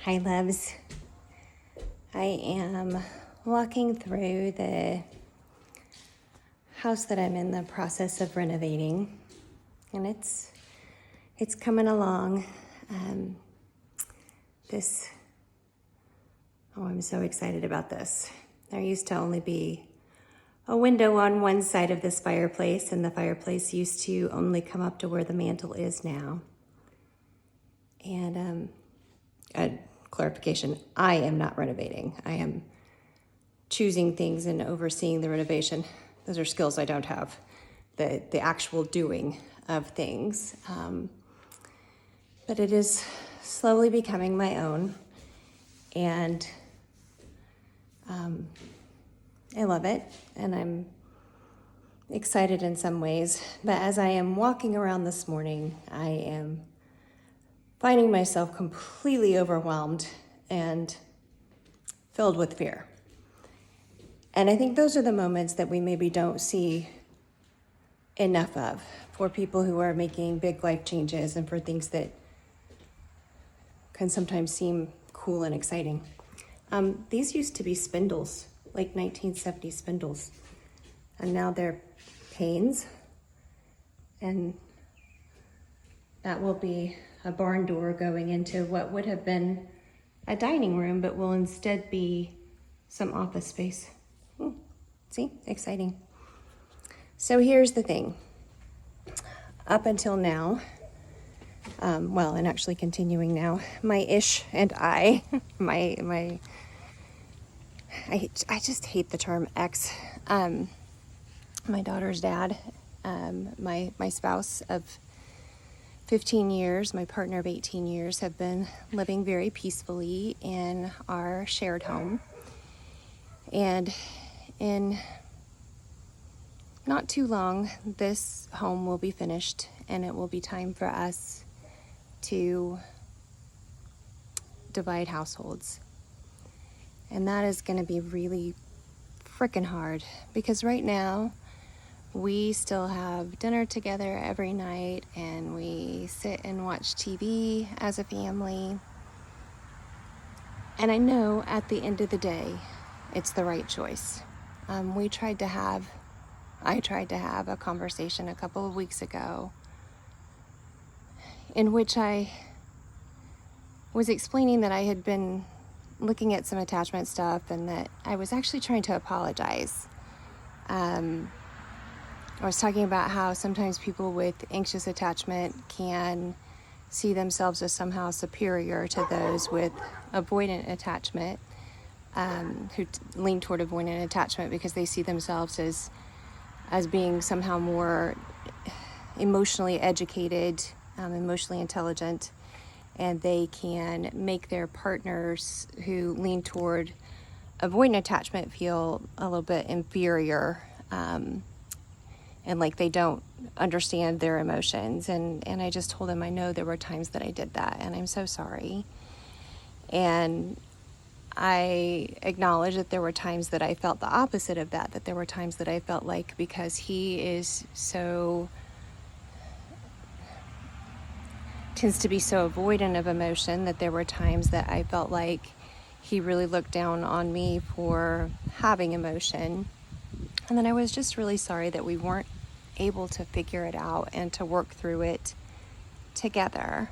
Hi, loves. I am walking through the house that I'm in the process of renovating, and it's coming along. I'm so excited about this. There used to only be a window on one side of this fireplace, and the fireplace used to only come up to where the mantle is now. And clarification, I am not renovating. I am choosing things and overseeing the renovation. Those are skills I don't have. The actual doing of things. But it is slowly becoming my own. And I love it. And I'm excited in some ways. But as I am walking around this morning, I am finding myself completely overwhelmed and filled with fear. And I think those are the moments that we maybe don't see enough of for people who are making big life changes and for things that can sometimes seem cool and exciting. These used to be spindles, like 1970 spindles, and now they're panes, and that will be a barn door going into what would have been a dining room, but will instead be some office space. See, exciting. So here's the thing. Up until now, and actually continuing now, my ish and I just hate the term ex. My daughter's dad, my spouse of 15 years, my partner of 18 years, have been living very peacefully in our shared home. And in not too long, this home will be finished, and it will be time for us to divide households. And that is going to be really freaking hard, because right now we still have dinner together every night, and we sit and watch TV as a family. And I know at the end of the day, it's the right choice. I tried to have a conversation a couple of weeks ago in which I was explaining that I had been looking at some attachment stuff and that I was actually trying to apologize. I was talking about how sometimes people with anxious attachment can see themselves as somehow superior to those with avoidant attachment, who lean toward avoidant attachment because they see themselves as being somehow more emotionally educated, emotionally intelligent, and they can make their partners who lean toward avoidant attachment feel a little bit inferior, and like they don't understand their emotions. And I just told him I know there were times that I did that, and I'm so sorry. And I acknowledge that there were times that I felt the opposite of that there were times that I felt like, because he tends to be so avoidant of emotion, that there were times that I felt like he really looked down on me for having emotion. And then I was just really sorry that we weren't able to figure it out and to work through it together.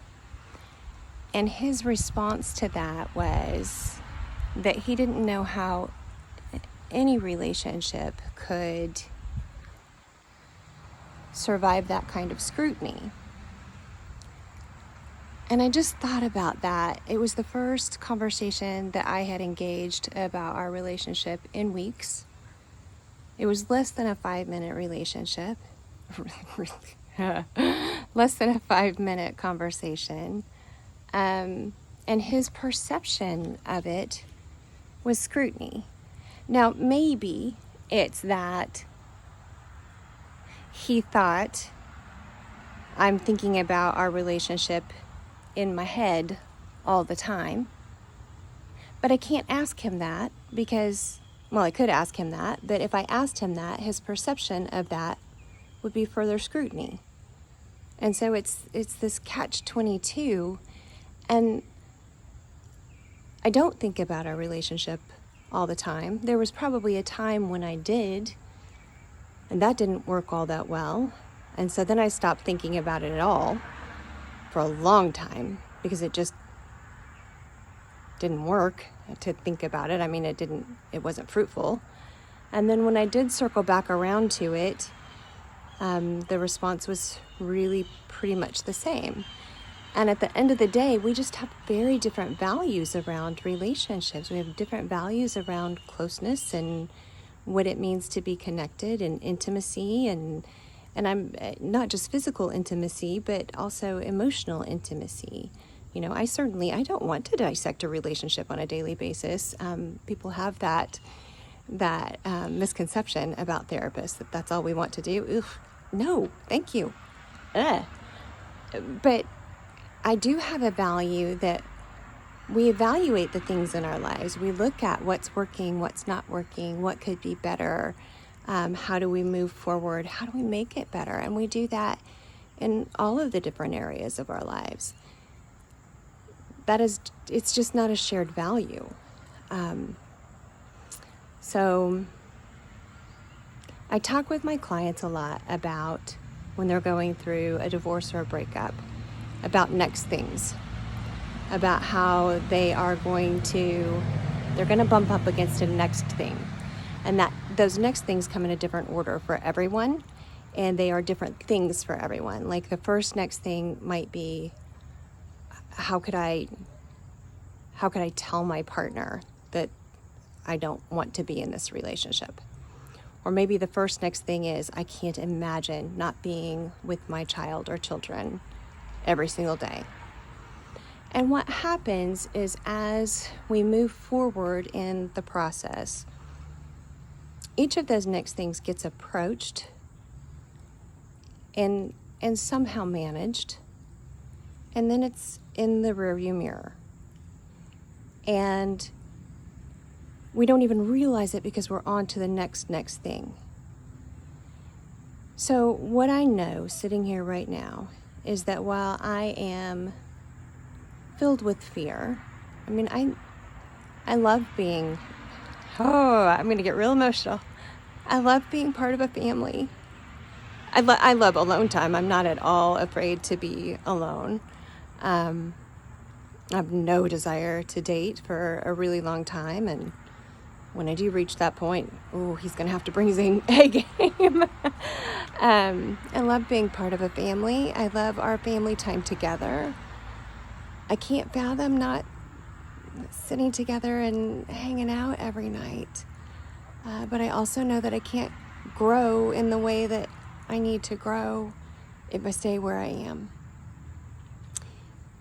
And his response to that was that he didn't know how any relationship could survive that kind of scrutiny. And I just thought about that. It was the first conversation that I had engaged about our relationship in weeks. It was less than a 5-minute relationship. Less than a 5-minute conversation. And his perception of it was scrutiny. Now, maybe it's that he thought I'm thinking about our relationship in my head all the time. But I can't ask him that because, I could ask him that, but if I asked him that, his perception of that would be further scrutiny. And so it's this catch-22, and I don't think about our relationship all the time. There was probably a time when I did, and that didn't work all that well. And so then I stopped thinking about it at all for a long time because it just didn't work to think about it. I mean, it wasn't fruitful. And then when I did circle back around to it, the response was really pretty much the same. And at the end of the day, we just have very different values around relationships. We have different values around closeness and what it means to be connected and intimacy and I'm not just physical intimacy, but also emotional intimacy. You know, I don't want to dissect a relationship on a daily basis. People have that misconception about therapists that that's all we want to do. Oof, no, thank you. But I do have a value that we evaluate the things in our lives. We look at what's working, what's not working, what could be better. How do we move forward? How do we make it better? And we do that in all of the different areas of our lives. It's just not a shared value. So I talk with my clients a lot about when they're going through a divorce or a breakup, about next things, about how they're going to bump up against a next thing. And that those next things come in a different order for everyone, and they are different things for everyone. Like the first next thing might be, how could I tell my partner that I don't want to be in this relationship? Or maybe the first next thing is, I can't imagine not being with my child or children every single day. And what happens is, as we move forward in the process, each of those next things gets approached and somehow managed, and then it's in the rearview mirror. And we don't even realize it because we're on to the next thing. So what I know sitting here right now is that while I am filled with fear, I mean, I love being, I'm going to get real emotional. I love being part of a family. I love alone time. I'm not at all afraid to be alone. I have no desire to date for a really long time. And when I do reach that point, he's going to have to bring his A game. I love being part of a family. I love our family time together. I can't fathom not sitting together and hanging out every night. But I also know that I can't grow in the way that I need to grow if I stay where I am.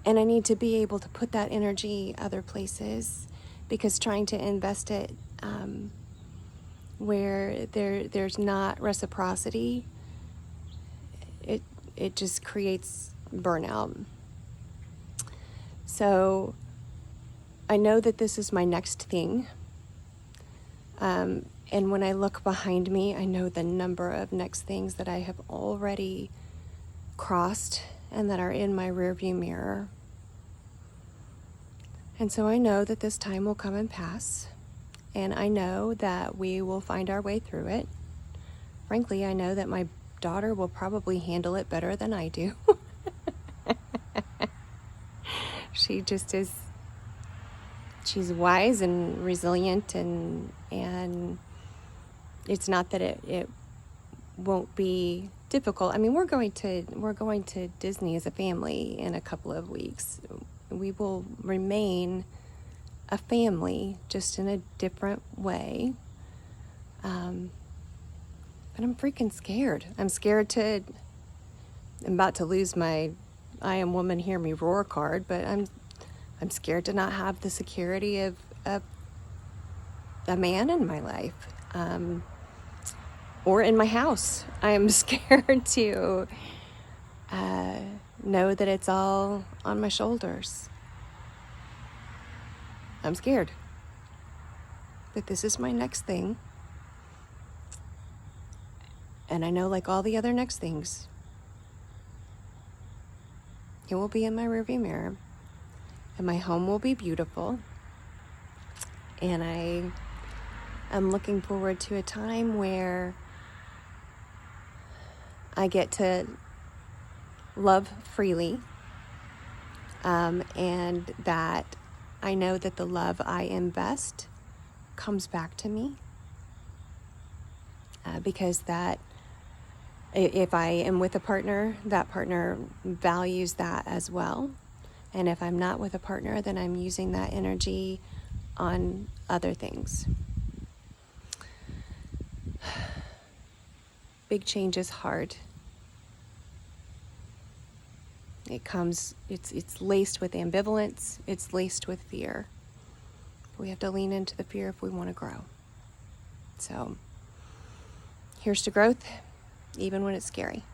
And I need to be able to put that energy other places, because trying to invest it where there's not reciprocity, it just creates burnout. So I know that this is my next thing. And when I look behind me, I know the number of next things that I have already crossed and that are in my rearview mirror. And so I know that this time will come and pass. And I know that we will find our way through it. Frankly, I know that my daughter will probably handle it better than I do. She just is. She's wise and resilient, and it's not that it won't be difficult. I mean, we're going to Disney as a family in a couple of weeks. We will remain a family, just in a different way. But I'm freaking scared. I'm about to lose my I am woman, hear me roar card, but I'm scared to not have the security of a man in my life, or in my house. I am scared to know that it's all on my shoulders. I'm scared. But this is my next thing. And I know, like all the other next things, it will be in my rearview mirror. And my home will be beautiful. And I'm looking forward to a time where I get to love freely, and that I know that the love I invest comes back to me, because that if I am with a partner, that partner values that as well. And if I'm not with a partner, then I'm using that energy on other things. Big change is hard. It's laced with ambivalence, it's laced with fear. We have to lean into the fear if we want to grow. So, here's to growth, even when it's scary.